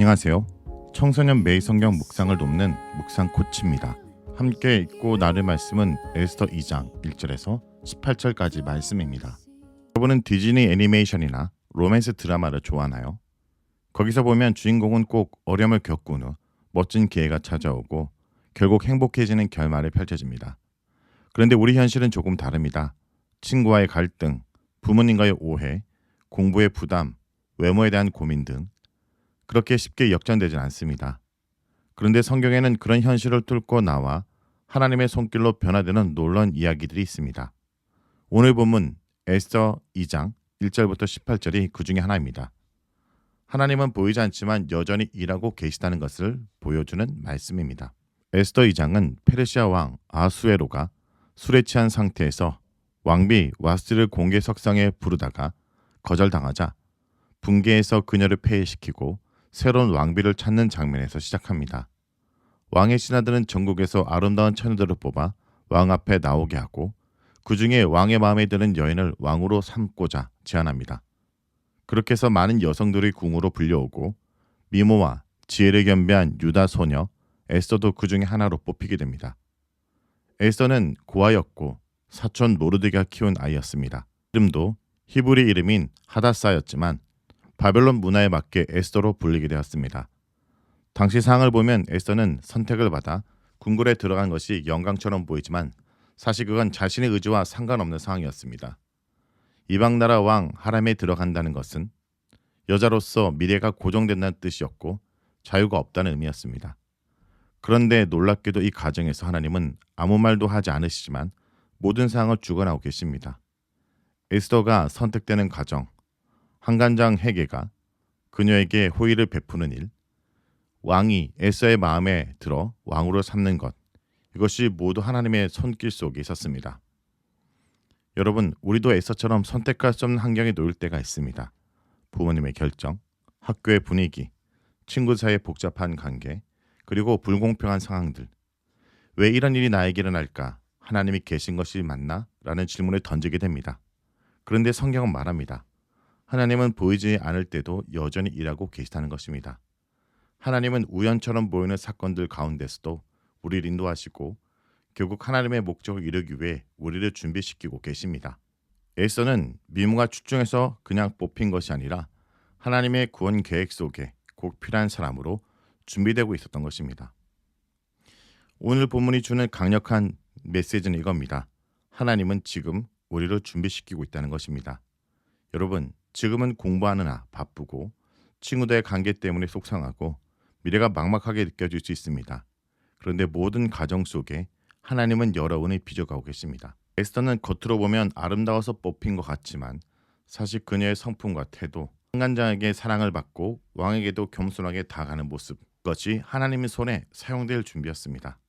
안녕하세요. 청소년 매일 성경 묵상을 돕는 묵상 코치입니다. 함께 읽고 나눌 말씀은 에스더 2장 1절에서 18절까지 말씀입니다. 여러분은 디즈니 애니메이션이나 로맨스 드라마를 좋아하나요? 거기서 보면 주인공은 꼭 어려움을 겪은 후 멋진 기회가 찾아오고 결국 행복해지는 결말이 펼쳐집니다. 그런데 우리 현실은 조금 다릅니다. 친구와의 갈등, 부모님과의 오해, 공부의 부담, 외모에 대한 고민 등 그렇게 쉽게 역전되진 않습니다. 그런데 성경에는 그런 현실을 뚫고 나와 하나님의 손길로 변화되는 놀라운 이야기들이 있습니다. 오늘 본문 에스더 2장 1절부터 18절이 그 중에 하나입니다. 하나님은 보이지 않지만 여전히 일하고 계시다는 것을 보여주는 말씀입니다. 에스더 2장은 페르시아 왕 아수에로가 술에 취한 상태에서 왕비 와스티를 공개 석상에 부르다가 거절당하자 분개해서 그녀를 폐위시키고 새로운 왕비를 찾는 장면에서 시작합니다. 왕의 신하들은 전국에서 아름다운 처녀들을 뽑아 왕 앞에 나오게 하고 그 중에 왕의 마음에 드는 여인을 왕으로 삼고자 제안합니다. 그렇게 해서 많은 여성들이 궁으로 불려오고 미모와 지혜를 겸비한 유다 소녀 에스더도 그 중에 하나로 뽑히게 됩니다. 에스더는 고아였고 사촌 모르드게가 키운 아이였습니다. 이름도 히브리 이름인 하다사였지만 바벨론 문화에 맞게 에스더로 불리게 되었습니다. 당시 상황을 보면 에스더는 선택을 받아 궁궐에 들어간 것이 영광처럼 보이지만 사실 그건 자신의 의지와 상관없는 상황이었습니다. 이방 나라 왕 하람에 들어간다는 것은 여자로서 미래가 고정된다는 뜻이었고 자유가 없다는 의미였습니다. 그런데 놀랍게도 이 가정에서 하나님은 아무 말도 하지 않으시지만 모든 상황을 주관하고 계십니다. 에스더가 선택되는 과정, 한간장 회개가 그녀에게 호의를 베푸는 일, 왕이 에스더의 마음에 들어 왕으로 삼는 것, 이것이 모두 하나님의 손길 속에 있었습니다. 여러분, 우리도 에스더처럼 선택할 수 없는 환경에 놓일 때가 있습니다. 부모님의 결정, 학교의 분위기, 친구 사이의 복잡한 관계, 그리고 불공평한 상황들. 왜 이런 일이 나에게 일어날까? 하나님이 계신 것이 맞나? 라는 질문을 던지게 됩니다. 그런데 성경은 말합니다. 하나님은 보이지 않을 때도 여전히 일하고 계시다는 것입니다. 하나님은 우연처럼 보이는 사건들 가운데서도 우리를 인도하시고 결국 하나님의 목적을 이루기 위해 우리를 준비시키고 계십니다. 에스더는 미모가 출중해서 그냥 뽑힌 것이 아니라 하나님의 구원 계획 속에 꼭 필요한 사람으로 준비되고 있었던 것입니다. 오늘 본문이 주는 강력한 메시지는 이겁니다. 하나님은 지금 우리를 준비시키고 있다는 것입니다. 여러분, 지금은 공부하느라 바쁘고 친구들의 관계 때문에 속상하고 미래가 막막하게 느껴질 수 있습니다. 그런데 모든 가정 속에 하나님은 여러분을 빚어가고 계십니다. 에스더는 겉으로 보면 아름다워서 뽑힌 것 같지만 사실 그녀의 성품과 태도, 한간장에게 사랑을 받고 왕에게도 겸손하게 다가가는 모습, 그것이 하나님의 손에 사용될 준비였습니다.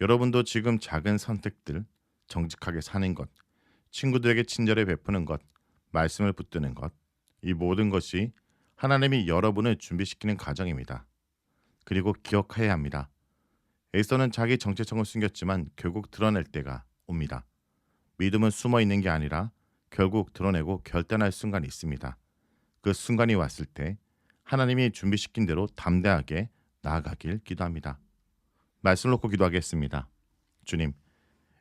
여러분도 지금 작은 선택들, 정직하게 사는 것, 친구들에게 친절을 베푸는 것, 말씀을 붙드는 것, 이 모든 것이 하나님이 여러분을 준비시키는 과정입니다. 그리고 기억해야 합니다. 에스더는 자기 정체성을 숨겼지만 결국 드러낼 때가 옵니다. 믿음은 숨어 있는 게 아니라 결국 드러내고 결단할 순간이 있습니다. 그 순간이 왔을 때 하나님이 준비시킨 대로 담대하게 나아가길 기도합니다. 말씀을 놓고 기도하겠습니다. 주님,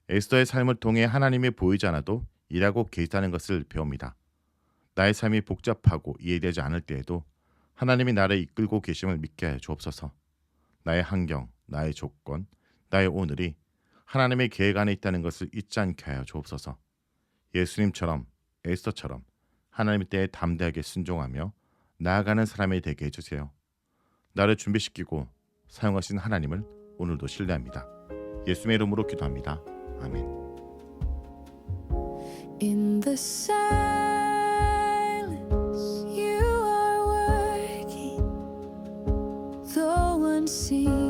에스더의 삶을 통해 하나님이 보이지 않아도 일하고 계시다는 것을 배웁니다. 나의 삶이 복잡하고 이해되지 않을 때에도 하나님이 나를 이끌고 계심을 믿게 하여 주옵소서. 나의 환경, 나의 조건, 나의 오늘이 하나님의 계획 안에 있다는 것을 잊지 않게 하여 주옵소서. 예수님처럼, 에스더처럼 하나님의 때에 담대하게 순종하며 나아가는 사람이 되게 해주세요. 나를 준비시키고 사용하신 하나님을 오늘도 신뢰합니다. 예수님의 이름으로 기도합니다. 아멘. In the silence, you are working, though unseen.